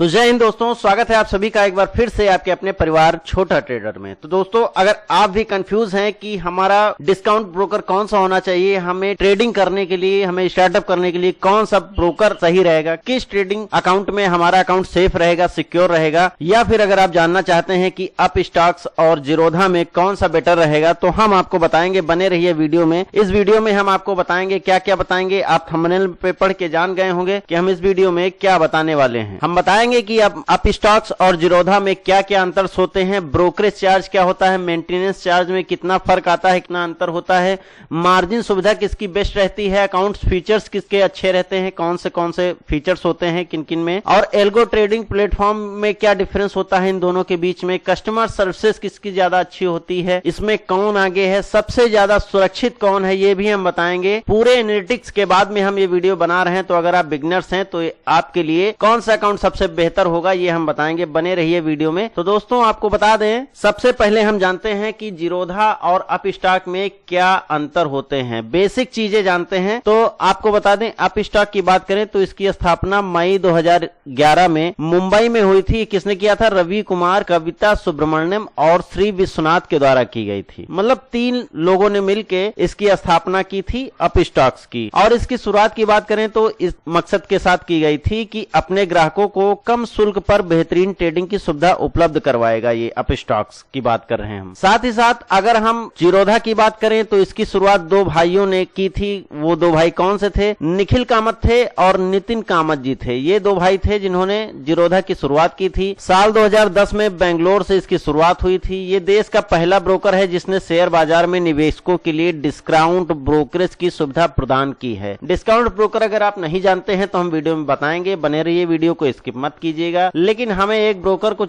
तो जय हिंद दोस्तों, स्वागत है आप सभी का एक बार फिर से आपके अपने परिवार छोटा ट्रेडर में। तो दोस्तों, अगर आप भी कंफ्यूज हैं कि हमारा डिस्काउंट ब्रोकर कौन सा होना चाहिए, हमें ट्रेडिंग करने के लिए, हमें स्टार्टअप करने के लिए कौन सा ब्रोकर सही रहेगा, किस ट्रेडिंग अकाउंट में हमारा अकाउंट सेफ रहेगा, सिक्योर रहेगा, या फिर अगर आप जानना चाहते हैं कि अप स्टॉक्स और जीरोधा में कौन सा बेटर रहेगा, तो हम आपको बताएंगे। बने रहिए वीडियो में। इस वीडियो में हम आपको बताएंगे क्या क्या बताएंगे। आप थंबनेल पे पढ़ के जान गए होंगे कि हम इस वीडियो में क्या बताने वाले हैं। हम बताएंगे कि अप स्टॉक्स और जीरोधा में क्या क्या अंतर होते हैं, ब्रोकरेज चार्ज क्या होता है, मेंटेनेंस चार्ज में कितना फर्क आता है, कितना अंतर होता है, मार्जिन सुविधा किसकी बेस्ट रहती है, अकाउंट फीचर्स किसके अच्छे रहते हैं, कौन से फीचर्स होते हैं किन किन में, और एल्गो ट्रेडिंग प्लेटफॉर्म में क्या डिफरेंस होता है इन दोनों के बीच में, कस्टमर सर्विसेज किसकी ज्यादा अच्छी होती है, इसमें कौन आगे है, सबसे ज्यादा सुरक्षित कौन है, ये भी हम बताएंगे। पूरे एनालिटिक्स के बाद में हम ये वीडियो बना रहे हैं, तो अगर आप बिगनर्स हैं तो आपके लिए कौन सा अकाउंट सबसे बेहतर होगा ये हम बताएंगे। बने रहिए वीडियो में। तो दोस्तों, आपको बता दें, सबसे पहले हम जानते हैं कि जीरोधा और अप स्टॉक में क्या अंतर होते हैं। बेसिक चीजें जानते हैं। तो आपको बता दें, अप स्टॉक की बात करें तो इसकी स्थापना मई 2011 में मुंबई में हुई थी। किसने किया था? रवि कुमार, कविता सुब्रमण्यम और श्री विश्वनाथ के द्वारा की गई थी। मतलब 3 लोगों ने मिलकर इसकी स्थापना की थी अप स्टॉक्स की। और इसकी शुरुआत की बात करें तो इस मकसद के साथ की गई थी कि अपने ग्राहकों को कम शुल्क पर बेहतरीन ट्रेडिंग की सुविधा उपलब्ध करवाएगा। ये अप स्टॉक्स की बात कर रहे हैं हम। साथ ही साथ अगर हम जीरोधा की बात करें तो इसकी शुरुआत 2 भाइयों ने की थी। वो 2 भाई कौन से थे? निखिल कामत थे और नितिन कामत जी थे। ये 2 भाई थे जिन्होंने जीरोधा की शुरुआत की थी। साल 2010 में बेंगलोर से इसकी शुरुआत हुई थी। ये देश का पहला ब्रोकर है जिसने शेयर बाजार में निवेशकों के लिए डिस्काउंट ब्रोकरेज की सुविधा प्रदान की है। डिस्काउंट ब्रोकर अगर आप नहीं जानते हैं तो हम वीडियो में बताएंगे। बने रहिए, वीडियो को स्किप मत कीजिएगा। लेकिन हम एक ब्रोकर को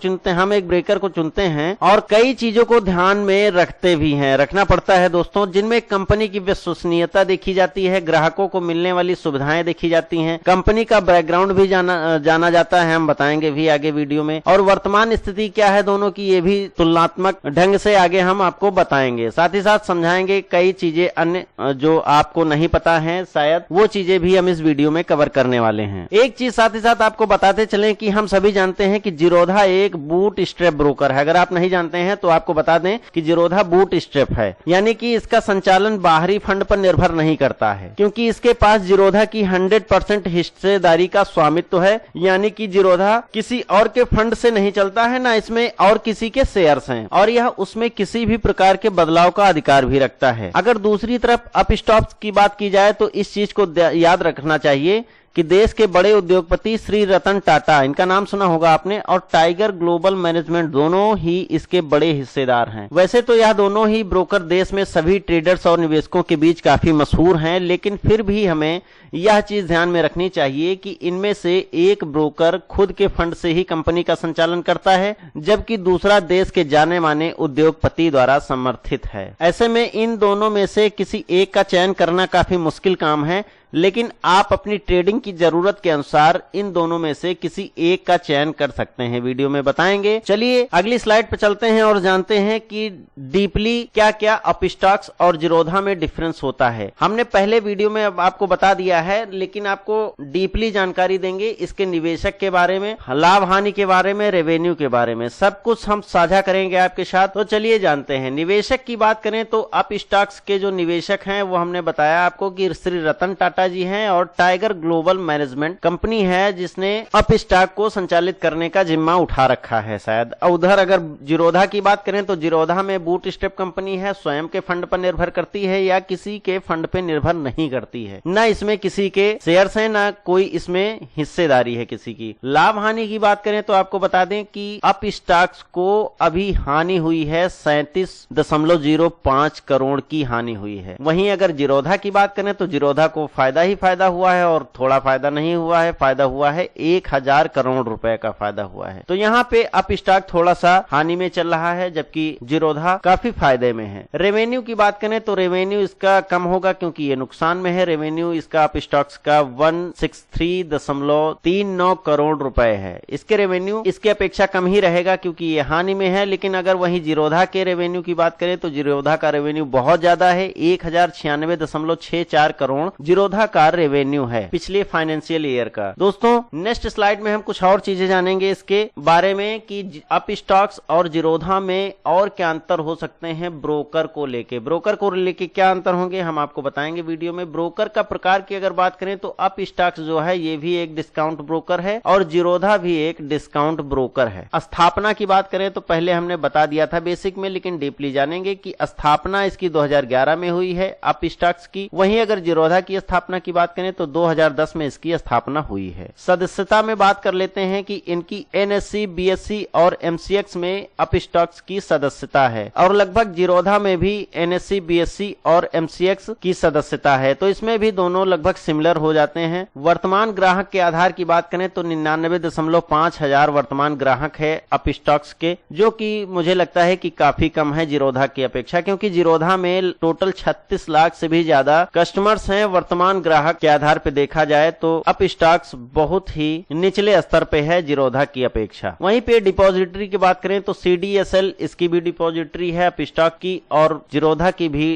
चुनते हैं और कई चीजों को ध्यान में रखते भी हैं, रखना पड़ता है दोस्तों, जिनमें कंपनी की विश्वसनीयता देखी जाती है, ग्राहकों को मिलने वाली सुविधाएं देखी जाती हैं, कंपनी का बैकग्राउंड भी जाना जाता है, हम बताएंगे भी आगे वीडियो में, और वर्तमान स्थिति क्या है दोनों की, ये भी तुलनात्मक ढंग से आगे हम आपको बताएंगे। साथ ही साथ समझाएंगे कई चीजें अन्य जो आपको नहीं पता है, शायद वो चीजें भी हम इस वीडियो में कवर करने वाले हैं। एक चीज साथ ही साथ आपको बताते चलें कि हम सभी जानते हैं कि जीरोधा एक बूट स्ट्रैप ब्रोकर है। अगर आप नहीं जानते हैं तो आपको बता दें कि जीरोधा बूट स्ट्रैप है, यानी कि इसका संचालन बाहरी फंड पर निर्भर नहीं करता है, क्योंकि इसके पास जीरोधा की 100% हिस्सेदारी का स्वामित्व है। यानी कि जीरोधा किसी और के फंड से नहीं चलता है, ना इसमें और किसी के शेयर्स हैं, और यह उसमें किसी भी प्रकार के बदलाव का अधिकार भी रखता है। अगर दूसरी तरफ अप स्टॉक्स की बात की जाए तो इस चीज को याद रखना चाहिए कि देश के बड़े उद्योगपति श्री रतन टाटा, इनका नाम सुना होगा आपने, और टाइगर ग्लोबल मैनेजमेंट दोनों ही इसके बड़े हिस्सेदार हैं। वैसे तो यह दोनों ही ब्रोकर देश में सभी ट्रेडर्स और निवेशकों के बीच काफी मशहूर हैं, लेकिन फिर भी हमें यह चीज ध्यान में रखनी चाहिए कि इनमें से एक ब्रोकर खुद के फंड से ही कंपनी का संचालन करता है, जबकि दूसरा देश के जाने माने उद्योगपति द्वारा समर्थित है। ऐसे में इन दोनों में से किसी एक का चयन करना काफी मुश्किल काम है, लेकिन आप अपनी ट्रेडिंग की जरूरत के अनुसार इन दोनों में से किसी एक का चयन कर सकते हैं। वीडियो में बताएंगे। चलिए अगली स्लाइड पर चलते हैं और जानते हैं कि डीपली क्या क्या अप स्टॉक्स और जीरोधा में डिफरेंस होता है। हमने पहले वीडियो में आपको बता दिया है, लेकिन आपको डीपली जानकारी देंगे इसके निवेशक के बारे में, लाभ हानि के बारे में, रेवेन्यू के बारे में, सब कुछ हम साझा करेंगे आपके साथ। तो चलिए जानते हैं। निवेशक की बात करें तो अप स्टॉक्स के जो निवेशक हैं वो हमने बताया आपको कि श्री रतन टाटा जी हैं, और टाइगर ग्लोबल मैनेजमेंट कंपनी है जिसने अप स्टॉक को संचालित करने का जिम्मा उठा रखा है शायद। उधर अगर जीरोधा की बात करें तो जीरोधा में बूट स्ट्रैप कंपनी है, स्वयं के फंड पर निर्भर करती है या किसी के फंड पर निर्भर नहीं करती है, न इसमें किसी के शेयर्स हैं, ना कोई इसमें हिस्सेदारी है किसी की। लाभ हानि की बात करें तो आपको बता दें कि अप स्टॉक्स को अभी हानि हुई है 37.05 करोड़ की हानि हुई है। वहीं अगर जीरोधा की बात करें तो जीरोधा को फायदा ही फायदा हुआ है, और थोड़ा फायदा नहीं हुआ है, फायदा हुआ है 1000 करोड़ रुपए का फायदा हुआ है। तो यहाँ पे अप स्टॉक थोड़ा सा हानि में चल रहा है, जबकि जीरोधा काफी फायदे में है। रेवेन्यू की बात करें तो रेवेन्यू इसका कम होगा क्योंकि ये नुकसान में है। रेवेन्यू इसका अप स्टॉक्स का 163.39 करोड़ रुपए है। इसके रेवेन्यू इसके अपेक्षा कम ही रहेगा क्योंकि ये हानि में है। लेकिन अगर वहीं जीरोधा के रेवेन्यू की बात करें तो जीरोधा का रेवेन्यू बहुत ज्यादा है, 1096.64 करोड़। जीरोधा जीरोधा का रेवेन्यू है पिछले फाइनेंशियल ईयर का। दोस्तों नेक्स्ट स्लाइड में हम कुछ और चीजें जानेंगे इसके बारे में कि अप स्टॉक्स और जीरोधा में और क्या अंतर हो सकते हैं ब्रोकर को लेके। ब्रोकर को लेके क्या अंतर होंगे हम आपको बताएंगे वीडियो में। ब्रोकर का प्रकार की अगर बात करें तो अप स्टॉक्स जो है ये भी एक डिस्काउंट ब्रोकर है और जीरोधा भी एक डिस्काउंट ब्रोकर है। स्थापना की बात करें तो पहले हमने बता दिया था बेसिक में, लेकिन डीपली जानेंगे कि स्थापना इसकी 2011 में हुई है अप स्टॉक्स की। वहीं अगर जीरोधा की स्थापना की बात करें तो 2010 में इसकी स्थापना हुई है। सदस्यता में बात कर लेते हैं कि इनकी एनएससी, बीएससी और एमसीएक्स में अप स्टॉक्स की सदस्यता है और लगभग जीरोधा में भी एनएससी, बीएससी और एमसीएक्स की सदस्यता है। तो इसमें भी दोनों लगभग सिमिलर हो जाते हैं। वर्तमान ग्राहक के आधार की बात करें तो 99.5 हजार वर्तमान ग्राहक है अप स्टॉक्स के, जो कि मुझे लगता है कि काफी कम है जीरोधा की अपेक्षा, क्योंकि जीरोधा में टोटल 36 लाख से भी ज्यादा कस्टमर्स हैं। वर्तमान ग्राहक के आधार पे देखा जाए तो अप स्टॉक्स बहुत ही निचले स्तर पे है जीरोधा की अपेक्षा। वहीं पे डिपॉजिटरी की बात करें तो सीडीएसएल इसकी भी डिपॉजिटरी है अप स्टॉक की और जीरोधा की भी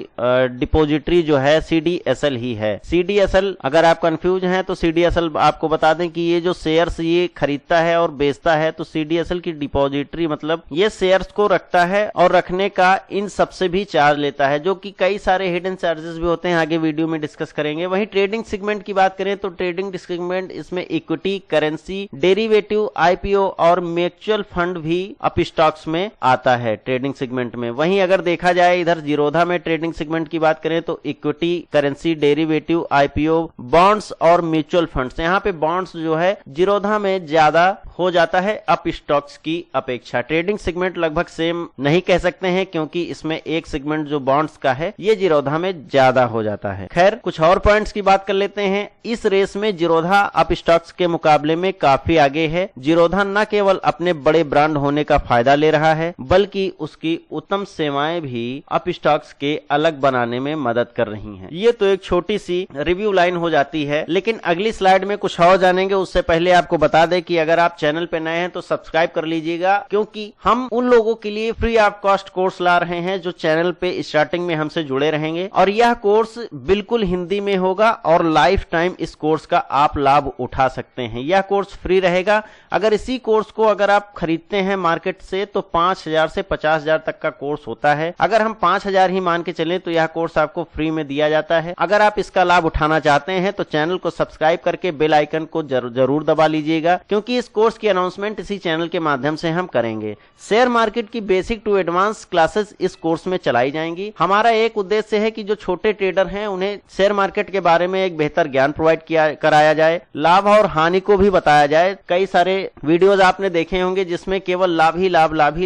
डिपॉजिटरी जो है सीडीएसएल ही है। सीडीएसएल अगर आप कंफ्यूज हैं तो सीडीएसएल आपको बता दें कि ये जो शेयर्स ये खरीदता है और बेचता है, तो सीडीएसएल की डिपॉजिटरी मतलब ये शेयर्स को रखता है और रखने का इन सबसे भी चार्ज लेता है, जो कि कई सारे हिडन चार्जेस भी होते हैं, आगे वीडियो में डिस्कस करेंगे। वहीं ट्रेडिंग सेगमेंट की बात करें तो ट्रेडिंग सेगमेंट इसमें इक्विटी, करेंसी, डेरिवेटिव, आईपीओ और म्यूचुअल फंड भी अप स्टॉक्स में आता है ट्रेडिंग सेगमेंट में। वहीं अगर देखा जाए इधर जीरोधा में ट्रेडिंग सेगमेंट की बात करें तो equity, currency, derivative, IPO, bonds और म्यूचुअल फंड्स। यहाँ पे बॉन्ड्स जो है जीरोधा में ज्यादा हो जाता है अप स्टॉक्स की अपेक्षा। ट्रेडिंग सेगमेंट लगभग सेम नहीं कह सकते हैं क्योंकि इसमें एक सेगमेंट जो बॉन्ड्स का है ये जीरोधा में ज्यादा हो जाता है। खैर कुछ और पॉइंट्स की बात कर लेते हैं। इस रेस में जीरोधा अप स्टॉक्स के मुकाबले में काफी आगे है। जीरोधा न केवल अपने बड़े ब्रांड होने का फायदा ले रहा है बल्कि उसकी उत्तम सेवाएं भी अप स्टॉक्स के अलग बनाने में मदद कर रही हैं। ये तो एक छोटी सी रिव्यू लाइन हो जाती है, लेकिन अगली स्लाइड में कुछ और जानेंगे। उससे पहले आपको बता दें कि अगर आप चैनल पे नए हैं तो सब्सक्राइब कर लीजिएगा, क्योंकि हम उन लोगों के लिए फ्री ऑफ कॉस्ट कोर्स ला रहे हैं जो चैनल पे स्टार्टिंग में हमसे जुड़े रहेंगे और यह कोर्स बिल्कुल हिंदी में होगा और लाइफ टाइम इस कोर्स का आप लाभ उठा सकते हैं। यह कोर्स फ्री रहेगा। अगर इसी कोर्स को अगर आप खरीदते हैं मार्केट से तो 5,000 से 50,000 तक का कोर्स होता है। अगर हम 5,000 ही मान के चलें तो यह कोर्स आपको फ्री में दिया जाता है। अगर आप इसका लाभ उठाना चाहते हैं तो चैनल को सब्सक्राइब करके बेल आइकन को जरूर दबा लीजिएगा, क्योंकि इस कोर्स की अनाउंसमेंट इसी चैनल के माध्यम से हम करेंगे। शेयर मार्केट की बेसिक टू एडवांस क्लासेस इस कोर्स में चलाई जाएंगी। हमारा एक उद्देश्य है कि जो छोटे ट्रेडर हैं उन्हें शेयर मार्केट के बारे में एक बेहतर ज्ञान प्रोवाइड कराया जाए, लाभ और हानि को भी बताया जाए। कई सारे वीडियोज आपने देखे होंगे जिसमें केवल लाभ ही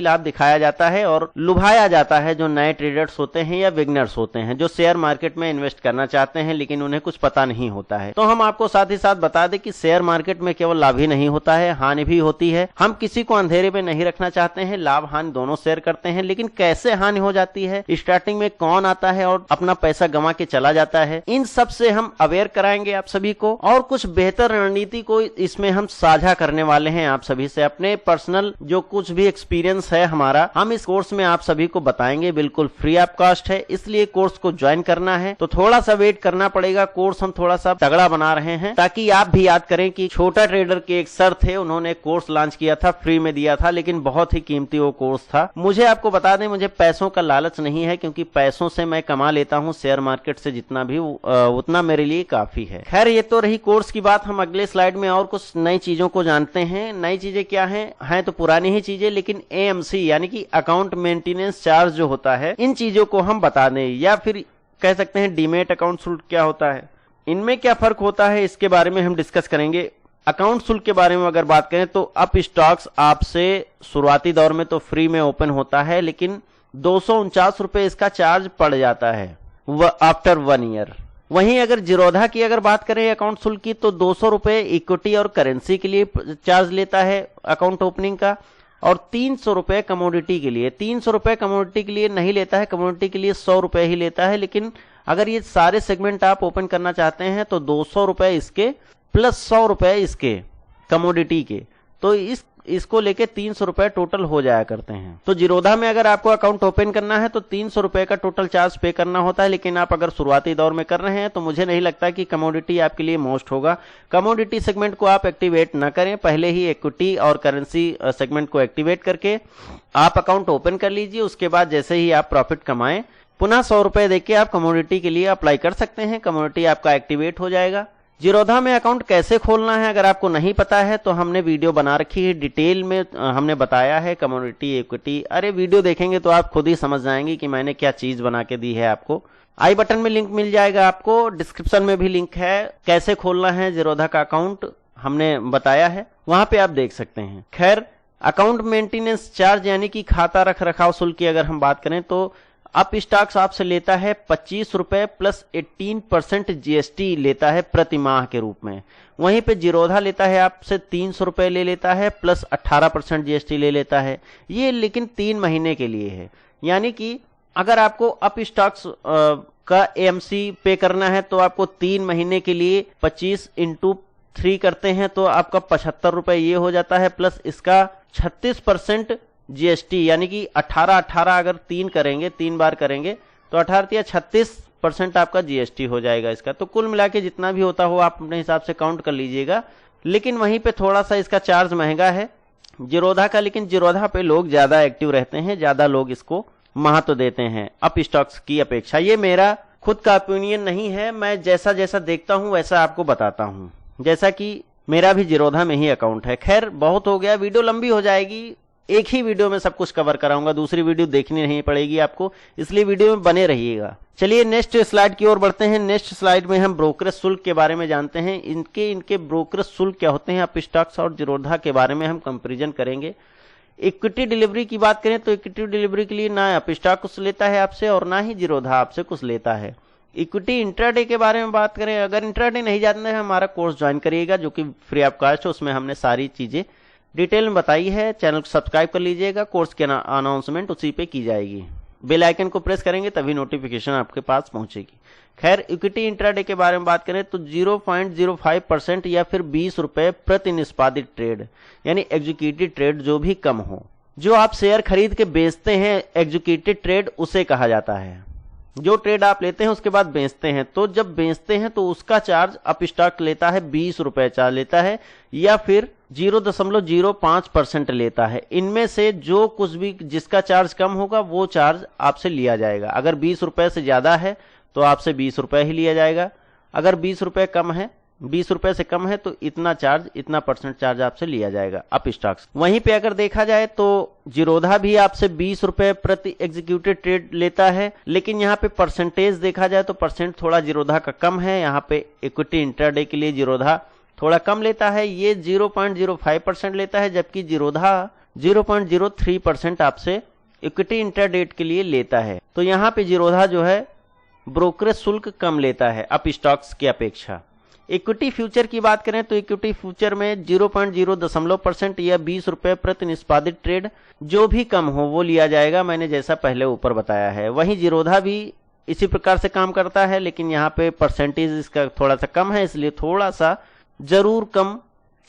लाभ दिखाया जाता है और लुभाया जाता है जो नए ट्रेडर्स होते हैं या बिगनर्स होते हैं जो शेयर मार्केट में इन्वेस्ट करना चाहते हैं लेकिन उन्हें कुछ पता नहीं होता है। तो हम आपको साथ ही साथ बता दें कि शेयर मार्केट में केवल लाभ ही नहीं होता है, हानि भी होती है। हम किसी को अंधेरे में नहीं रखना चाहते हैं, लाभ हानि दोनों शेयर करते हैं, लेकिन कैसे हानि हो जाती है, स्टार्टिंग में कौन आता है और अपना पैसा गंवा के चला जाता है, इन सब से हम अवेयर कराएंगे आप सभी को और कुछ बेहतर रणनीति को इसमें हम साझा करने वाले हैं आप सभी से। अपने पर्सनल जो कुछ भी एक्सपीरियंस है हमारा, हम इस कोर्स में आप सभी को बताएंगे। बिल्कुल फ्री ऑफ कॉस्ट है, इसलिए कोर्स को ज्वाइन करना है तो थोड़ा सा वेट करना पड़ेगा। कोर्स हम थोड़ा सा तगड़ा बना रहे हैं ताकि आप भी याद करें कि छोटा ट्रेडर के एक सर थे, उन्होंने कोर्स लॉन्च किया था, फ्री में दिया था, लेकिन बहुत ही कीमती वो कोर्स था। मुझे आपको बता दें मुझे पैसों का लालच नहीं है, क्योंकि पैसों से मैं कमा लेता हूं शेयर मार्केट से जितना भी उतना मेरे लिए काफी है। खैर ये तो रही कोर्स की बात। हम अगले स्लाइड में और कुछ नई चीजों को जानते हैं। नई चीजें क्या हैं तो पुरानी ही चीजें, लेकिन एएमसी यानी कि अकाउंट मेंटेनेंस चार्ज जो होता है, इन चीजों को हम बता दें, या फिर कह सकते हैं डीमेट अकाउंट शुल्क क्या होता है, इनमें क्या फर्क होता है, इसके बारे में हम डिस्कस करेंगे। अकाउंट शुल्क के बारे में अगर बात करें तो अप स्टॉक्स आपसे शुरुआती दौर में तो फ्री में ओपन होता है, लेकिन 249 रुपए इसका चार्ज पड़ जाता है आफ्टर 1 ईयर। वहीं अगर जीरोधा की अगर बात करें अकाउंट शुल्क की तो 200 रुपए इक्विटी और करेंसी के लिए चार्ज लेता है अकाउंट ओपनिंग का, और 300 रुपए कमोडिटी के लिए। 300 रुपए कमोडिटी के लिए नहीं लेता है, कमोडिटी के लिए 100 रुपए ही लेता है। लेकिन अगर ये सारे सेगमेंट आप ओपन करना चाहते हैं तो 200 रुपए इसके प्लस 100 रुपए इसके कमोडिटी के। तो इस इसको लेके 300 रुपए टोटल हो जाया करते हैं। तो जीरोधा में अगर आपको अकाउंट ओपन करना है तो 300 रुपए का टोटल चार्ज पे करना होता है, लेकिन आप अगर शुरुआती दौर में कर रहे हैं तो मुझे नहीं लगता कि कमोडिटी आपके लिए मोस्ट होगा। कमोडिटी सेगमेंट को आप एक्टिवेट ना करें, पहले ही इक्विटी और करेंसी सेगमेंट को एक्टिवेट करके आप अकाउंट ओपन कर लीजिए। उसके बाद जैसे ही आप प्रॉफिट कमाएं पुनः 100 रुपए देके आप कमोडिटी के लिए अप्लाई कर सकते हैं, कमोडिटी आपका एक्टिवेट हो जाएगा। जीरोधा में अकाउंट कैसे खोलना है अगर आपको नहीं पता है तो हमने वीडियो बना रखी है, डिटेल में हमने बताया है कमोडिटी इक्विटी। अरे वीडियो देखेंगे तो आप खुद ही समझ जाएंगे कि मैंने क्या चीज बना के दी है आपको। आई बटन में लिंक मिल जाएगा आपको, डिस्क्रिप्शन में भी लिंक है, कैसे खोलना है जीरोधा का अकाउंट हमने बताया है, वहां पे आप देख सकते हैं। खैर, अकाउंट मेंटेनेंस चार्ज यानी कि खाता रख रखाव शुल्क की अगर हम बात करें तो अप स्टॉक्स आपसे लेता है 25 रुपए प्लस 18% जीएसटी लेता है प्रति माह के रूप में। वहीं पे जीरोधा लेता है आपसे 300 रुपए ले लेता है प्लस 18% जीएसटी ले लेता है। ये लेकिन 3 महीने के लिए है, यानी कि अगर आपको अप स्टॉक्स का एएमसी पे करना है तो आपको 3 महीने के लिए 25 × 3 करते हैं तो आपका 75 रुपए ये हो जाता है, प्लस इसका 36% जीएसटी, यानी कि 18 अगर 3 करेंगे, 3 बार करेंगे तो 18 या 36% आपका जीएसटी हो जाएगा इसका। तो कुल मिला के जितना भी होता हो आप अपने हिसाब से काउंट कर लीजिएगा। लेकिन वहीं पे थोड़ा सा इसका चार्ज महंगा है जीरोधा का, लेकिन जीरोधा पे लोग ज्यादा एक्टिव रहते हैं, ज्यादा लोग इसको महत्व देते हैं अप स्टॉक्स की अपेक्षा। ये मेरा खुद का ओपिनियन नहीं है, मैं जैसा जैसा देखता हूं वैसा आपको बताता हूं, जैसा कि मेरा भी जीरोधा में ही अकाउंट है। खैर, बहुत हो गया, वीडियो लंबी हो जाएगी, एक ही वीडियो में सब कुछ कवर कराऊंगा, दूसरी वीडियो देखनी नहीं पड़ेगी आपको, इसलिए वीडियो में बने रहिएगा। चलिए नेक्स्ट स्लाइड की ओर बढ़ते हैं। नेक्स्ट स्लाइड में हम ब्रोकरेज शुल्क के बारे में जानते हैं, इनके ब्रोकरेज शुल्क क्या होते हैं, अप स्टॉक्स और जीरोधा के बारे में हम कंपेरिजन करेंगे। इक्विटी डिलीवरी की बात करें तो इक्विटी डिलीवरी के लिए ना अप स्टॉक कुछ लेता है आपसे और ना ही जीरोधा आपसे कुछ लेता है। इक्विटी इंट्राडे के बारे में बात करें, अगर इंट्राडे नहीं जानते हैं हमारा कोर्स ज्वाइन करिएगा जो कि फ्री ऑफ कॉस्ट है, उसमें हमने सारी चीजें डिटेल में बताई है। चैनल को सब्सक्राइब कर लीजिएगा, कोर्स की अनाउंसमेंट उसी पे की जाएगी। बेल आइकन को प्रेस करेंगे तभी नोटिफिकेशन आपके पास पहुंचेगी। खैर, इक्विटी इंट्राडे के बारे में बात करें तो 0.05% या फिर 20 रुपए प्रति निष्पादित ट्रेड, यानी एग्जीक्यूटिव ट्रेड जो भी कम हो, जो आप शेयर खरीद के बेचते हैं एग्जीक्यूटिव ट्रेड उसे कहा जाता है। जो ट्रेड आप लेते हैं उसके बाद बेचते हैं, तो जब बेचते हैं तो उसका चार्ज अप स्टॉक लेता है 20 रुपए चार्ज लेता है या फिर 0.05% लेता है। इनमें से जो कुछ भी जिसका चार्ज कम होगा वो चार्ज आपसे लिया जाएगा। अगर 20 रुपए से ज्यादा है तो आपसे 20 रुपए ही लिया जाएगा, अगर 20 रुपए कम है, 20 रुपए से कम है तो इतना परसेंट चार्ज आपसे लिया जाएगा अप स्टॉक्स। वहीं पे अगर देखा जाए तो जीरोधा भी आपसे 20 रुपए प्रति एग्जीक्यूटिव ट्रेड लेता है, लेकिन यहाँ पे परसेंटेज देखा जाए तो परसेंट थोड़ा जीरोधा का कम है। यहाँ पे इक्विटी इंट्राडे के लिए जीरोधा थोड़ा कम लेता है, ये 0.05% लेता है, जबकि जीरोधा 0.03% आपसे इक्विटी इंट्राडे के लिए लेता है। तो यहाँ पे जीरोधा जो है ब्रोकरेज शुल्क कम लेता है अप स्टॉक्स की अपेक्षा। इक्विटी फ्यूचर की बात करें तो इक्विटी फ्यूचर में 0.0% या 20 रुपए प्रति निष्पादित ट्रेड जो भी कम हो वो लिया जाएगा, मैंने जैसा पहले ऊपर बताया है। वहीं जीरोधा भी इसी प्रकार से काम करता है, लेकिन यहाँ पे परसेंटेज इसका थोड़ा सा कम है, इसलिए थोड़ा सा जरूर कम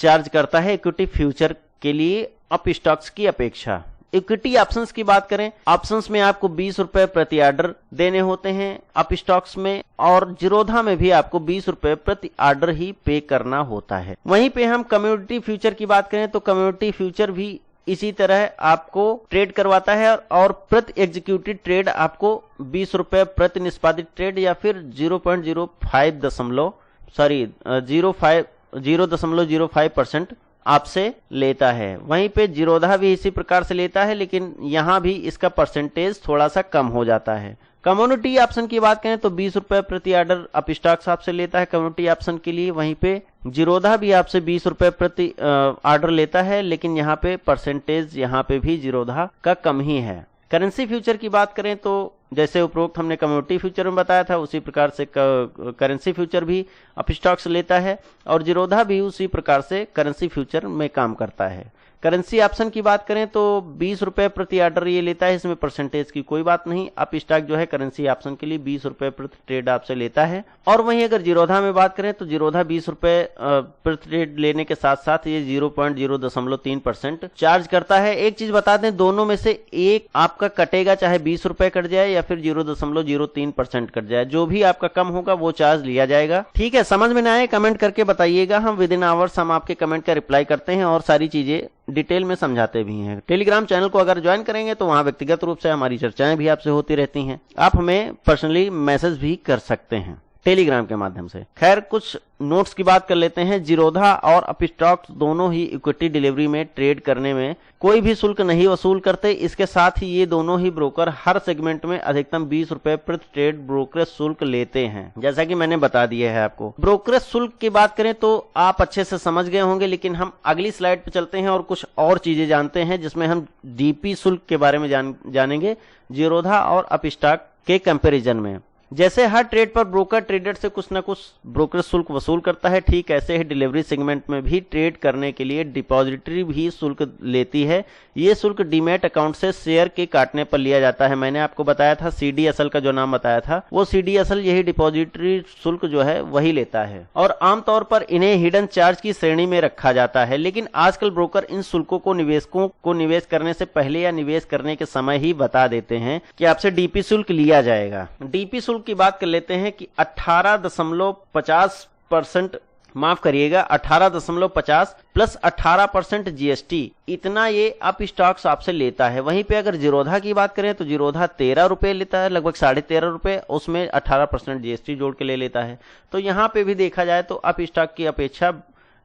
चार्ज करता है इक्विटी फ्यूचर के लिए अप स्टॉक्स की अपेक्षा। इक्विटी ऑप्शंस की बात करें, ऑप्शंस में आपको 20 रुपए प्रति ऑर्डर देने होते हैं अप स्टॉक्स में, और जीरोधा में भी आपको 20 रुपए प्रति ऑर्डर ही पे करना होता है। वहीं पे हम कम्युनिटी फ्यूचर की बात करें तो कम्युनिटी फ्यूचर भी इसी तरह आपको ट्रेड करवाता है और प्रति एग्जीक्यूटिव ट्रेड आपको 20 रुपए प्रति निष्पादित ट्रेड या फिर 0.05% आपसे लेता है। वहीं पे जीरोधा भी इसी प्रकार से लेता है, लेकिन यहाँ भी इसका परसेंटेज थोड़ा सा कम हो जाता है। कम्युनिटी ऑप्शन की बात करें तो 20 रुपए प्रति ऑर्डर अप स्टॉक्स आपसे लेता है कम्युनिटी ऑप्शन के लिए। वहीं पे जीरोधा भी आपसे 20 रुपए प्रति ऑर्डर लेता है, लेकिन यहाँ पे परसेंटेज यहाँ पे भी जीरोधा का कम ही है। करेंसी फ्यूचर की बात करें तो जैसे उपरोक्त हमने कम्युनिटी फ्यूचर में बताया था उसी प्रकार से करेंसी फ्यूचर भी अप स्टॉक्स लेता है और जीरोधा भी उसी प्रकार से करेंसी फ्यूचर में काम करता है। करेंसी ऑप्शन की बात करें तो 20 रुपए प्रति ऑर्डर ये लेता है, इसमें परसेंटेज की कोई बात नहीं। अप स्टॉक जो है करेंसी ऑप्शन के लिए 20 रुपए प्रति ट्रेड आपसे लेता है। और वहीं अगर जीरोधा में बात करें तो जीरोधा 20 रुपए प्रति ट्रेड लेने के साथ साथ ये 0.03% चार्ज करता है। एक चीज बता दें, दोनों में से एक आपका कटेगा, चाहे 20 रुपए कट जाए या फिर 0.03% कट जाए, जो भी आपका कम होगा वो चार्ज लिया जाएगा। ठीक है, समझ में ना आए कमेंट करके बताइएगा, हम विद इन आवर्स हम आपके कमेंट का रिप्लाई करते हैं और सारी चीजें डिटेल में समझाते भी हैं। टेलीग्राम चैनल को अगर ज्वाइन करेंगे तो वहां व्यक्तिगत रूप से हमारी चर्चाएं भी आपसे होती रहती हैं। आप हमें पर्सनली मैसेज भी कर सकते हैं टेलीग्राम के माध्यम से। खैर, कुछ नोट्स की बात कर लेते हैं। जीरोधा और अपस्टॉक्स दोनों ही इक्विटी डिलीवरी में ट्रेड करने में कोई भी शुल्क नहीं वसूल करते। इसके साथ ही ये दोनों ही ब्रोकर हर सेगमेंट में अधिकतम 20 रुपए प्रति ट्रेड ब्रोकरेज शुल्क लेते हैं, जैसा कि मैंने बता दिया है आपको। ब्रोकरेज शुल्क की बात करें तो आप अच्छे से समझ गए होंगे, लेकिन हम अगली स्लाइड पे चलते हैं और कुछ और चीजें जानते हैं, जिसमें हम डीपी शुल्क के बारे में जानेंगे जीरोधा और अपस्टॉक के कंपेरिजन में। जैसे हर ट्रेड पर ब्रोकर ट्रेडर से कुछ न कुछ ब्रोकरेज शुल्क वसूल करता है, ठीक ऐसे ही डिलीवरी सेगमेंट में भी ट्रेड करने के लिए डिपॉजिटरी भी शुल्क लेती है। ये शुल्क डीमैट अकाउंट से शेयर के काटने पर लिया जाता है। मैंने आपको बताया था सीडीएसएल का जो नाम बताया था, वो सीडीएसएल यही डिपॉजिटरी शुल्क जो है वही लेता है और आमतौर पर इन्हें हिडन चार्ज की श्रेणी में रखा जाता है। लेकिन आजकल ब्रोकर इन शुल्कों को निवेशकों को निवेश करने से पहले या निवेश करने के समय ही बता देते हैं कि आपसे डीपी शुल्क लिया जाएगा। डीपी शुल्क की बात कर लेते हैं कि 18.50%, माफ करिएगा 18.50 प्लस 18% जीएसटी, इतना ये अप स्टॉक्स आपसे लेता है। वहीं पे अगर जीरोधा की बात करें तो जीरोधा 13 रुपए लेता है, लगभग 13.5 रुपए, उसमें 18% जीएसटी जोड़ के ले लेता है। तो यहाँ पे भी देखा जाए तो अप स्टॉक की अपेक्षा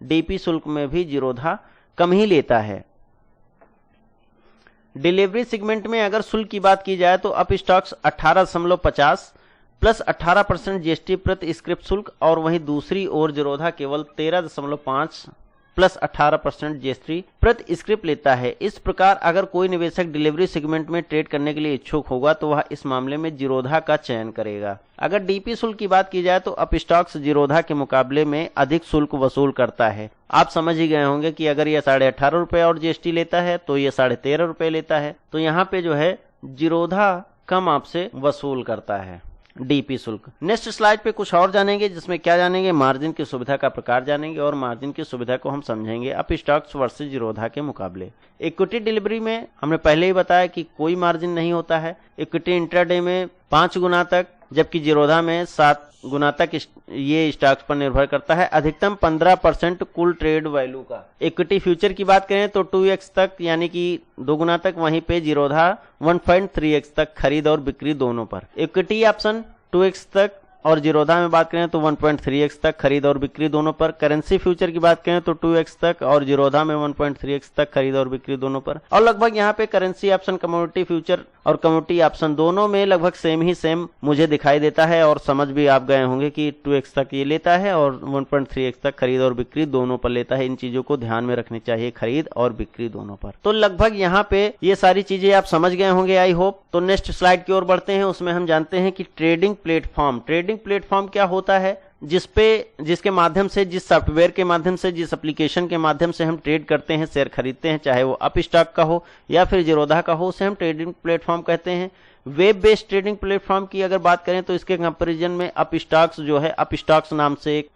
डीपी शुल्क में भी जीरोधा कम ही लेता है। डिलीवरी सेगमेंट में अगर शुल्क की बात की जाए तो अप स्टॉक्स 18.50 प्लस 18% जीएसटी प्रति स्क्रिप्ट शुल्क, और वहीं दूसरी ओर जीरोधा केवल 13.5 प्लस 18% जीएसटी प्रति स्क्रिप्ट लेता है। इस प्रकार अगर कोई निवेशक डिलीवरी सेगमेंट में ट्रेड करने के लिए इच्छुक होगा तो वह इस मामले में जीरोधा का चयन करेगा। अगर डीपी शुल्क की बात की जाए तो अपस्टॉक्स जीरोधा के मुकाबले में अधिक शुल्क वसूल करता है। आप समझ ही गए होंगे कि अगर यह 18.5 रुपए और जीएसटी लेता है तो यह 13.5 रुपए लेता है, तो यहाँ पे जो है जीरोधा कम आपसे वसूल करता है डीपी शुल्क। नेक्स्ट स्लाइड पे कुछ और जानेंगे, जिसमें क्या जानेंगे, मार्जिन की सुविधा का प्रकार जानेंगे और मार्जिन की सुविधा को हम समझेंगे अपस्टॉक्स वर्सेस जीरोधा के मुकाबले। इक्विटी डिलीवरी में हमने पहले ही बताया कि कोई मार्जिन नहीं होता है। इक्विटी इंट्राडे में 5 गुना तक, जबकि जीरोधा में 7 गुना तक ये स्टॉक्स पर निर्भर करता है। अधिकतम 15% कुल ट्रेड वैल्यू का। इक्विटी फ्यूचर की बात करें तो 2x तक, यानी कि 2 गुना तक, वहीं पे जीरोधा 1.3x तक खरीद और बिक्री दोनों पर। इक्विटी ऑप्शन 2x तक और जीरोधा में बात करें तो 1.3x तक खरीद और बिक्री दोनों पर। करेंसी फ्यूचर की बात करें तो 2x तक और जीरोधा में 1.3x तक खरीद और बिक्री दोनों पर। और लगभग यहाँ पे करेंसी ऑप्शन, कमोडिटी फ्यूचर और कमोडिटी ऑप्शन दोनों में लगभग सेम मुझे दिखाई देता है, और समझ भी आप गए होंगे कि 2x तक ये लेता है और 1.3x तक खरीद और बिक्री दोनों पर लेता है। इन चीजों को ध्यान में रखनी चाहिए, खरीद और बिक्री दोनों पर। तो लगभग यहाँ पे ये सारी चीजें आप समझ गए होंगे, आई होप। तो नेक्स्ट स्लाइड की ओर बढ़ते हैं, उसमें हम जानते हैं कि ट्रेडिंग प्लेटफॉर्म क्या होता है, जिसके माध्यम से, जिस सॉफ्टवेयर के माध्यम से, जिस एप्लीकेशन के माध्यम से हम ट्रेड करते हैं, शेयर खरीदते हैं, चाहे वो अप स्टॉक का हो या फिर जीरोधा का हो, उसे हम ट्रेडिंग प्लेटफॉर्म कहते हैं। वेब बेस्ड ट्रेडिंग प्लेटफॉर्म की अगर बात करें तो इसके कंपैरिजन में अपस्टॉक्स जो है, अपस्टॉक्स नाम से एक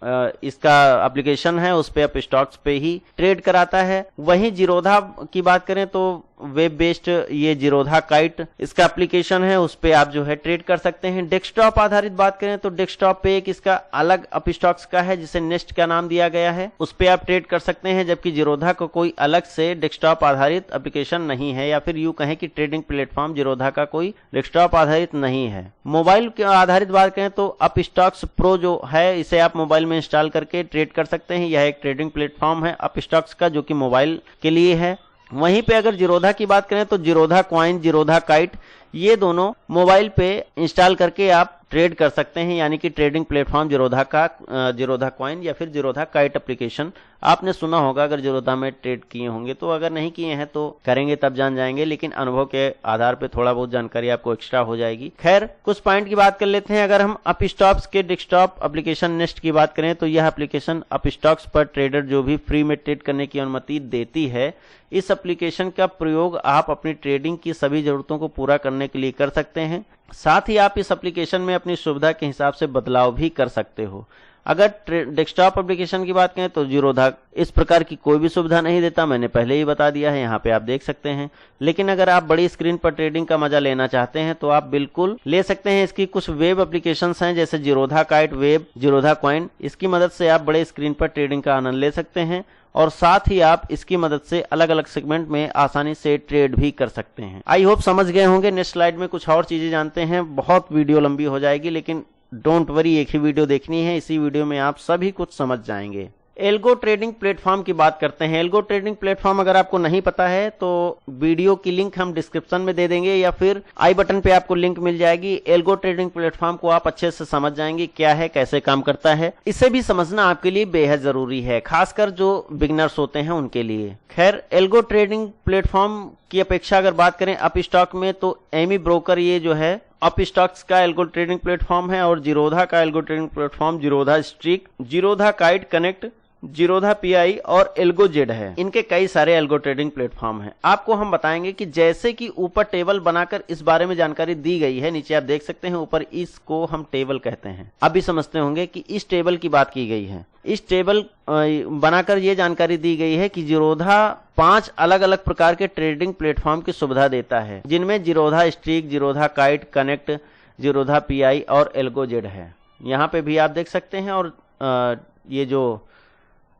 इसका एप्लीकेशन है, उस पे अपस्टॉक्स पे ही ट्रेड कराता है। वहीं जीरोधा की बात करें तो वेब बेस्ड ये जीरोधा काइट इसका एप्लीकेशन है, उस पे आप जो है ट्रेड कर सकते हैं। डेस्कटॉप आधारित बात करें तो डेस्कटॉप पे एक इसका अलग अपस्टॉक्स का है, जिसे नेस्ट का नाम दिया गया है, उस पे आप ट्रेड कर सकते हैं। जबकि जीरोधा को कोई अलग से डेस्कटॉप आधारित एप्लीकेशन नहीं है, या फिर यूं कहें कि ट्रेडिंग प्लेटफॉर्म जीरोधा का कोई डेस्कटॉप आधारित नहीं है। मोबाइल के आधारित बात करें तो अपस्टॉक्स प्रो जो है, इसे आप मोबाइल में इंस्टॉल करके ट्रेड कर सकते हैं। यह एक ट्रेडिंग प्लेटफॉर्म है अपस्टॉक्स का, जो कि मोबाइल के लिए है। वहीं पे अगर जीरोधा की बात करें तो जीरोधा कॉइन, जीरोधा काइट, ये दोनों मोबाइल पे इंस्टॉल करके आप ट्रेड कर सकते हैं, यानी कि ट्रेडिंग प्लेटफॉर्म जीरोधा का जीरोधा कॉइन या फिर जीरोधा काइट एप्लीकेशन आपने सुना होगा अगर जीरोधा में ट्रेड किए होंगे तो, अगर नहीं किए हैं तो करेंगे तब जान जाएंगे, लेकिन अनुभव के आधार पे थोड़ा बहुत जानकारी आपको एक्स्ट्रा हो जाएगी। खैर कुछ पॉइंट की बात कर लेते हैं। अगर हम अपस्टॉक्स के डेस्कटॉप एप्लीकेशन नेस्ट की बात करें तो यह एप्लीकेशन अपस्टॉक्स पर ट्रेडर जो भी फ्री में ट्रेड करने की अनुमति देती है, इस एप्लीकेशन का प्रयोग आप अपनी ट्रेडिंग की सभी जरूरतों को पूरा करने के लिए कर सकते हैं। साथ ही आप इस एप्लीकेशन में अपनी सुविधा के हिसाब से बदलाव भी कर सकते हो। अगर डेस्कटॉप एप्लीकेशन की बात करें तो जीरोधा इस प्रकार की कोई भी सुविधा नहीं देता, मैंने पहले ही बता दिया है, यहाँ पे आप देख सकते हैं। लेकिन अगर आप बड़ी स्क्रीन पर ट्रेडिंग का मजा लेना चाहते हैं तो आप बिल्कुल ले सकते हैं। इसकी कुछ वेब एप्लीकेशंस हैं जैसे Zerodha kite web, Zerodha coin, इसकी मदद से आप बड़े स्क्रीन पर ट्रेडिंग का आनंद ले सकते हैं और साथ ही आप इसकी मदद से अलग अलग सेगमेंट में आसानी से ट्रेड भी कर सकते हैं। आई होप समझ गए होंगे। नेक्स्ट स्लाइड में कुछ और चीजें जानते हैं। बहुत वीडियो लंबी हो जाएगी लेकिन डोंट वरी, एक ही वीडियो देखनी है, इसी वीडियो में आप सभी कुछ समझ जाएंगे। एल्गो ट्रेडिंग प्लेटफॉर्म की बात करते हैं। एल्गो ट्रेडिंग प्लेटफॉर्म अगर आपको नहीं पता है तो वीडियो की लिंक हम डिस्क्रिप्शन में दे देंगे या फिर आई बटन पे आपको लिंक मिल जाएगी। एल्गो ट्रेडिंग प्लेटफॉर्म को आप अच्छे से समझ जाएंगे क्या है, कैसे काम करता है। इसे भी समझना आपके लिए बेहद जरूरी है, खासकर जो बिगनर्स होते हैं उनके लिए। खैर एल्गो ट्रेडिंग प्लेटफॉर्म की अपेक्षा अगर बात करें अपस्टॉक में तो एमी ब्रोकर ये जो है अपस्टॉक्स का एल्गो ट्रेडिंग प्लेटफॉर्म है और जीरोधा का algo trading platform Zerodha streak, Zerodha kite connect, Zerodha pi और एल्गो जेड है। इनके कई सारे एल्गो ट्रेडिंग प्लेटफॉर्म हैं। आपको हम बताएंगे कि जैसे कि ऊपर टेबल बनाकर इस बारे में जानकारी दी गई है, नीचे आप देख सकते हैं ऊपर, इसको हम टेबल कहते हैं। अब भी समझते होंगे कि इस टेबल की बात की गई है। इस टेबल बनाकर ये जानकारी दी गई है कि जीरोधा 5 अलग अलग प्रकार के ट्रेडिंग प्लेटफॉर्म की सुविधा देता है, जिनमें Zerodha streak, Zerodha kite connect, Zerodha pi और एल्गो जेड है। यहाँ पे भी आप देख सकते हैं और ये जो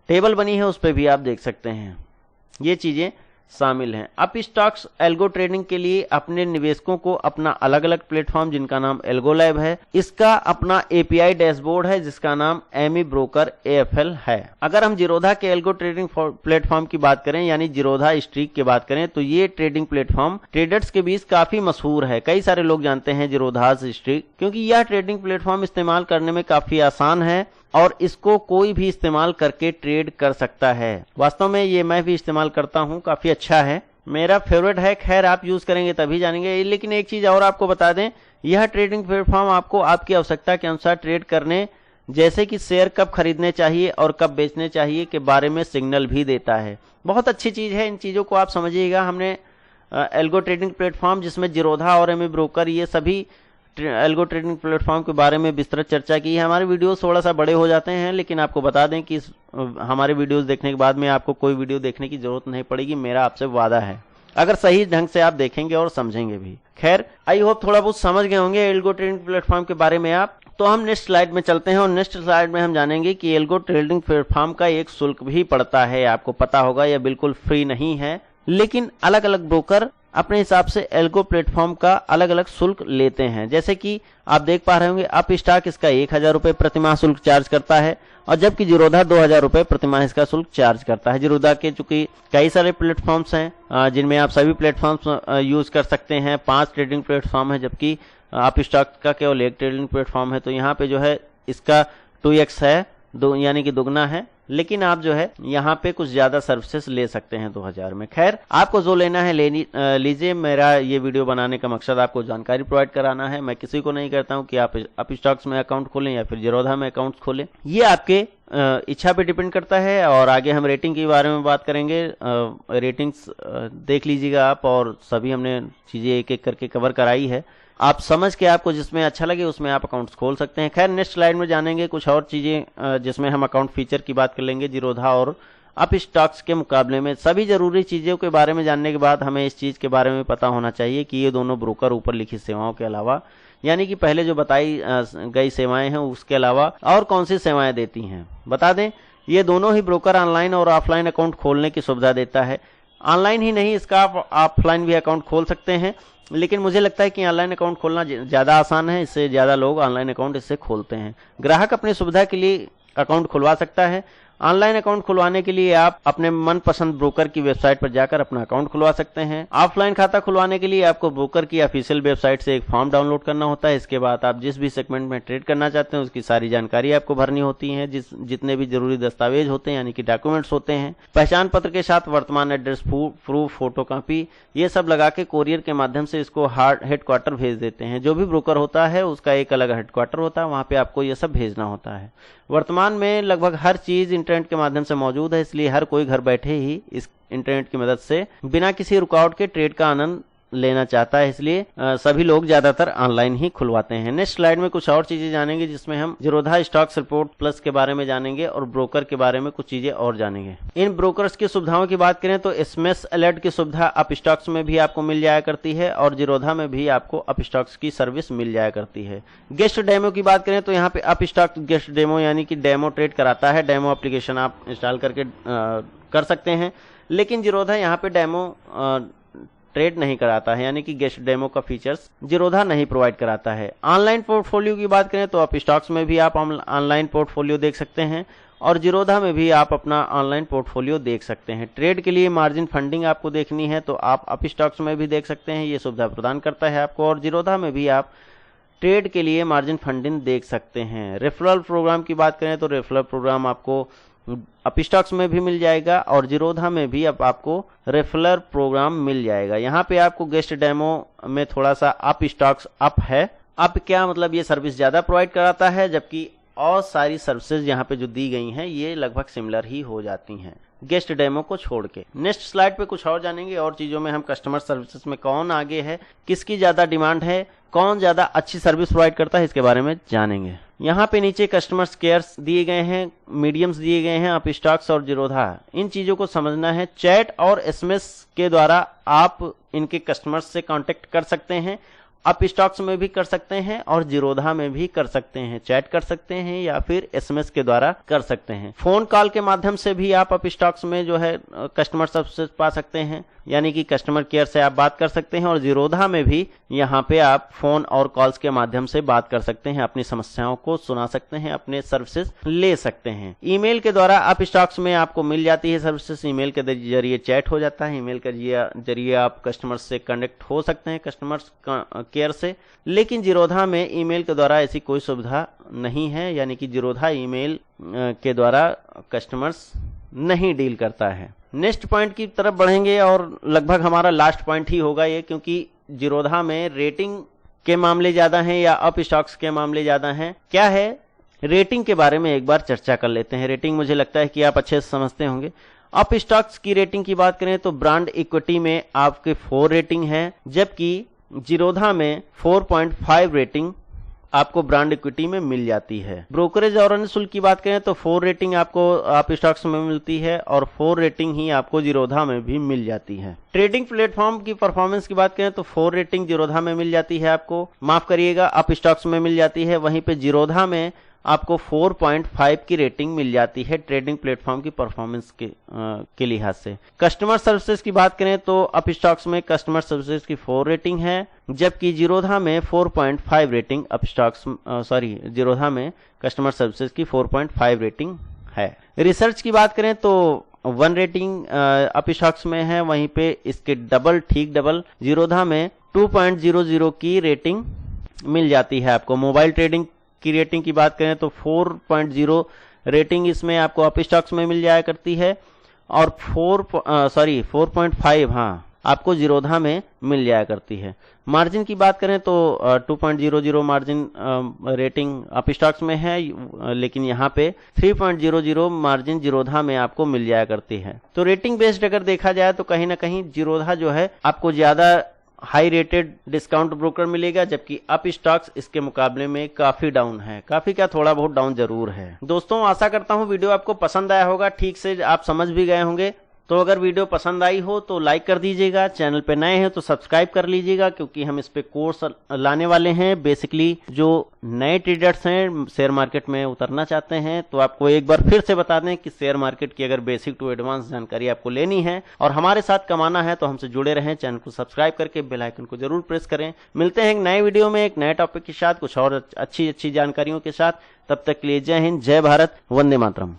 टेबल बनी है उस पे भी आप देख सकते हैं, ये चीजें शामिल हैं। अपस्टॉक्स एल्गो ट्रेडिंग के लिए अपने निवेशकों को अपना अलग अलग प्लेटफॉर्म जिनका नाम एल्गो लैब है, इसका अपना एपीआई डैशबोर्ड है जिसका नाम एमी ब्रोकर एएफएल है। अगर हम जीरोधा के एल्गो ट्रेडिंग प्लेटफॉर्म की बात करें यानी जीरोधा स्ट्रीक की बात करें तो ये ट्रेडिंग प्लेटफॉर्म ट्रेडर्स के बीच काफी मशहूर है। कई सारे लोग जानते हैं जीरोधा स्ट्रीक क्योंकि यह ट्रेडिंग प्लेटफॉर्म इस्तेमाल करने में काफी आसान है और इसको कोई भी इस्तेमाल करके ट्रेड कर सकता है। वास्तव में ये मैं भी इस्तेमाल करता हूँ, काफी अच्छा है, मेरा फेवरेट है। खैर आप यूज करेंगे तभी जानेंगे। लेकिन एक चीज और आपको बता दें, यह ट्रेडिंग प्लेटफॉर्म आपको आपकी आवश्यकता के अनुसार ट्रेड करने जैसे कि शेयर कब खरीदने चाहिए और कब बेचने चाहिए के बारे में सिग्नल भी देता है। बहुत अच्छी चीज है, इन चीजों को आप समझिएगा। हमने एल्गो ट्रेडिंग प्लेटफॉर्म जिसमें जीरोधा और एमी ब्रोकर ये सभी एल्गो ट्रेडिंग प्लेटफॉर्म के बारे में विस्तृत चर्चा की है। हमारे वीडियोस थोड़ा सा बड़े हो जाते हैं लेकिन आपको बता दें कि हमारे वीडियोस देखने के बाद में आपको कोई वीडियो देखने की जरूरत नहीं पड़ेगी, मेरा आपसे वादा है, अगर सही ढंग से आप देखेंगे और समझेंगे भी। खैर आई होप थोड़ा बहुत समझ गए होंगे एल्गो ट्रेडिंग प्लेटफॉर्म के बारे में आप। तो हम नेक्स्ट स्लाइड में चलते हैं और नेक्स्ट स्लाइड में हम जानेंगे कि एल्गो ट्रेडिंग प्लेटफॉर्म का एक शुल्क भी पड़ता है। आपको पता होगा यह बिल्कुल फ्री नहीं है, लेकिन अलग अलग ब्रोकर अपने हिसाब से एल्गो प्लेटफॉर्म का अलग अलग शुल्क लेते हैं। जैसे कि आप देख पा रहे होंगे अपस्टॉक इसका 1000 रुपए प्रतिमाह शुल्क चार्ज करता है और जबकि जीरोधा 2000 रुपए प्रतिमाह इसका शुल्क चार्ज करता है। जीरोधा के चूंकि कई सारे प्लेटफॉर्म्स हैं जिनमें आप सभी प्लेटफॉर्म्स यूज कर सकते हैं। 5 ट्रेडिंग प्लेटफॉर्म है जबकि अपस्टॉक का केवल एक ट्रेडिंग प्लेटफॉर्म है, तो यहाँ पे जो है इसका 2x है, यानी कि दुगना है, लेकिन आप जो है यहाँ पे कुछ ज्यादा सर्विसेज ले सकते हैं 2000 में। खैर आपको जो लेना है लीजिए। मेरा ये वीडियो बनाने का मकसद आपको जानकारी प्रोवाइड कराना है। मैं किसी को नहीं कहता हूँ कि आप अपस्टॉक्स में अकाउंट खोलें या फिर जीरोधा में अकाउंट खोलें, ये आपके इच्छा पे डिपेंड करता है। और आगे हम रेटिंग के बारे में बात करेंगे। रेटिंग्स देख लीजिएगा आप, और सभी हमने चीजें एक एक करके कवर कराई है। आप समझ के आपको जिसमें अच्छा लगे उसमें आप अकाउंट्स खोल सकते हैं। खैर नेक्स्ट स्लाइड में जानेंगे कुछ और चीजें जिसमें हम अकाउंट फीचर की बात कर लेंगे जीरोधा और अपस्टॉक्स के मुकाबले में। सभी जरूरी चीजों के बारे में जानने के बाद हमें इस चीज के बारे में पता होना चाहिए कि ये दोनों ब्रोकर ऊपर लिखित सेवाओं के अलावा, यानी कि पहले जो बताई गई सेवाएं हैं उसके अलावा और कौन सी सेवाएं देती हैं। बता दें ये दोनों ही ब्रोकर ऑनलाइन और ऑफलाइन अकाउंट खोलने की सुविधा देता है। ऑनलाइन ही नहीं, इसका आप ऑफलाइन भी अकाउंट खोल सकते हैं, लेकिन मुझे लगता है कि ऑनलाइन अकाउंट खोलना ज़्यादा आसान है, इससे ज़्यादा लोग ऑनलाइन अकाउंट इससे खोलते हैं। ग्राहक अपनी सुविधा के लिए अकाउंट खुलवा सकता है ऑनलाइन अकाउंट खुलवाने के लिए आप अपने मनपसंद ब्रोकर की वेबसाइट पर जाकर अपना अकाउंट खुलवा सकते हैं। ऑफलाइन खाता खुलवाने के लिए आपको ब्रोकर की ऑफिशियल वेबसाइट से एक फॉर्म डाउनलोड करना होता है। इसके बाद आप जिस भी सेगमेंट में ट्रेड करना चाहते हैं उसकी सारी जानकारी आपको भरनी होती है। जितने भी जरूरी दस्तावेज होते हैं यानी कि डॉक्यूमेंट्स होते हैं, पहचान पत्र के साथ वर्तमान एड्रेस प्रूफ, फोटोकॉपी, ये सब लगा के कोरियर के माध्यम से इसको हेडक्वार्टर भेज देते हैं। जो भी ब्रोकर होता है उसका एक अलग हेडक्वार्टर होता है, वहां पे आपको ये सब भेजना होता है। वर्तमान में लगभग हर चीज इंटरनेट के माध्यम से मौजूद है, इसलिए हर कोई घर बैठे ही इस इंटरनेट की मदद से बिना किसी रुकावट के ट्रेड का आनंद लेना चाहता है, इसलिए सभी लोग ज्यादातर ऑनलाइन ही खुलवाते हैं। नेक्स्ट स्लाइड में कुछ और चीजें जानेंगे, जिसमें हम जीरोधा स्टॉक्स रिपोर्ट प्लस के बारे में जानेंगे और ब्रोकर के बारे में कुछ चीजें और जानेंगे। इन ब्रोकर्स की सुविधाओं की बात करें तो एसएमएस अलर्ट की सुविधा अप स्टॉक्स में भी आपको मिल जाया करती है और जीरोधा में भी आपको अप स्टॉक्स की सर्विस मिल जाया करती है। गेस्ट डेमो की बात करें तो यहाँ पे अप स्टॉक्स गेस्ट डेमो यानी कि डेमो ट्रेड कराता है। डेमो एप्लीकेशन आप इंस्टॉल करके कर सकते हैं, लेकिन जीरोधा यहाँ पे डेमो ट्रेड नहीं कराता है, यानी कि गेस्ट डेमो का फीचर्स जीरोधा नहीं प्रोवाइड कराता है। ऑनलाइन पोर्टफोलियो की बात करें तो अप स्टॉक्स में भी आप ऑनलाइन पोर्टफोलियो देख सकते हैं और जीरोधा में भी आप अपना ऑनलाइन पोर्टफोलियो देख सकते हैं। ट्रेड के लिए मार्जिन फंडिंग आपको देखनी है तो आप अप स्टॉक्स में भी देख सकते हैं, ये सुविधा प्रदान करता है आपको। और जीरोधा में भी आप ट्रेड के लिए मार्जिन फंडिंग देख सकते हैं। रेफरल प्रोग्राम की बात करें तो रेफरल प्रोग्राम आपको अप स्टॉक्स में भी मिल जाएगा और जीरोधा में भी अब आपको रेफरल प्रोग्राम मिल जाएगा। यहाँ पे आपको गेस्ट डेमो में थोड़ा सा अप स्टॉक्स अप है। अप क्या मतलब, ये सर्विस ज्यादा प्रोवाइड कराता है, जबकि और सारी सर्विसेज यहाँ पे जो दी गई हैं ये लगभग सिमिलर ही हो जाती हैं गेस्ट डेमो को छोड़ के। नेक्स्ट स्लाइड पे कुछ और जानेंगे और चीजों में हम कस्टमर सर्विसेज में कौन आगे है, किसकी ज्यादा डिमांड है, कौन ज्यादा अच्छी सर्विस प्रोवाइड करता है, इसके बारे में जानेंगे। यहाँ पे नीचे कस्टमर्स केयर्स दिए गए हैं, मीडियम्स दिए गए हैं, अप स्टॉक्स और जीरोधा। इन चीजों को समझना है। चैट और एसएमएस के द्वारा आप इनके कस्टमर्स से कांटेक्ट कर सकते हैं। अप स्टॉक्स में भी कर सकते हैं और जीरोधा में भी कर सकते हैं, चैट कर सकते हैं या फिर एसएमएस के द्वारा कर सकते हैं। फोन कॉल के माध्यम से भी आप अप स्टॉक्स में जो है कस्टमर सर्विस पा सकते हैं, यानी कि कस्टमर केयर से आप बात कर सकते हैं। और जीरोधा में भी यहाँ पे आप फोन और कॉल्स के माध्यम से बात कर सकते हैं, अपनी समस्याओं को सुना सकते हैं, अपने सर्विसेज ले सकते हैं। ईमेल के द्वारा अप स्टॉक्स में आपको मिल जाती है सर्विसेज। ईमेल के जरिए चैट हो जाता है, ईमेल के जरिए आप कस्टमर से कनेक्ट हो सकते हैं, कस्टमर केयर से। लेकिन जीरोधा में ईमेल के द्वारा ऐसी कोई सुविधा नहीं है, यानी कि जीरोधा ईमेल के द्वारा कस्टमर्स नहीं डील करता है। नेक्स्ट पॉइंट की तरफ बढ़ेंगे और लगभग हमारा लास्ट पॉइंट ही होगा ये, क्योंकि जीरोधा में रेटिंग के मामले ज्यादा हैं या अप स्टॉक्स के मामले ज्यादा हैं। क्या है, रेटिंग के बारे में एक बार चर्चा कर लेते हैं। रेटिंग मुझे लगता है कि आप अच्छे से समझते होंगे। अप स्टॉक्स की रेटिंग की बात करें तो ब्रांड इक्विटी में आपके 4 रेटिंग है, जबकि जीरोधा में 4.5 रेटिंग आपको ब्रांड इक्विटी में मिल जाती है। ब्रोकरेज और अन्य शुल्क की बात करें तो 4 रेटिंग आपको अप स्टॉक्स में मिलती है और 4 रेटिंग ही आपको जीरोधा में भी मिल जाती है। ट्रेडिंग प्लेटफॉर्म की परफॉर्मेंस की बात करें तो 4 रेटिंग जीरोधा में मिल जाती है, आपको माफ करिएगा अप स्टॉक्स में मिल जाती है। वहीं पे जीरोधा में आपको 4.5 की रेटिंग मिल जाती है ट्रेडिंग प्लेटफॉर्म की परफॉर्मेंस के लिहाज से। कस्टमर सर्विसेज की बात करें तो अप स्टॉक्स में कस्टमर सर्विसेज की 4 रेटिंग है, जबकि जीरोधा में 4.5 रेटिंग जीरोधा में कस्टमर सर्विसेज की 4.5 रेटिंग है। रिसर्च की बात करें तो 1 रेटिंग अप स्टॉक्स में है, वहीं पे इसके ठीक डबल जीरोधा में 2.00 की रेटिंग मिल जाती है आपको। मोबाइल ट्रेडिंग की रेटिंग की बात करें तो 4.0 रेटिंग इसमें आपको अप स्टॉक्स में मिल जाया करती है और 4.5 आपको जीरोधा में मिल जाया करती है। मार्जिन की बात करें तो 2.00 मार्जिन रेटिंग अप स्टॉक्स में है, लेकिन यहाँ पे 3.00 मार्जिन जीरोधा में आपको मिल जाया करती है। तो रेटिंग बेस्ड अगर देखा जाए तो कहीं ना कहीं जीरोधा जो है आपको ज्यादा हाई रेटेड डिस्काउंट ब्रोकर मिलेगा, जबकि अप स्टॉक्स इसके मुकाबले में काफी डाउन है। काफी क्या, थोड़ा बहुत डाउन जरूर है। दोस्तों आशा करता हूं वीडियो आपको पसंद आया होगा, ठीक से आप समझ भी गए होंगे। तो अगर वीडियो पसंद आई हो तो लाइक कर दीजिएगा, चैनल पे नए हैं तो सब्सक्राइब कर लीजिएगा, क्योंकि हम इस पे कोर्स लाने वाले हैं। बेसिकली जो नए ट्रेडर्स हैं, शेयर मार्केट में उतरना चाहते हैं, तो आपको एक बार फिर से बता दें कि शेयर मार्केट की अगर बेसिक टू एडवांस जानकारी आपको लेनी है और हमारे साथ कमाना है तो हमसे जुड़े रहें। चैनल को सब्सक्राइब करके बेल आइकन को जरूर प्रेस करें। मिलते हैं एक नए वीडियो में एक नए टॉपिक के साथ, कुछ और अच्छी जानकारियों के साथ। तब तक के लिए जय हिंद, जय भारत, वंदे मातरम।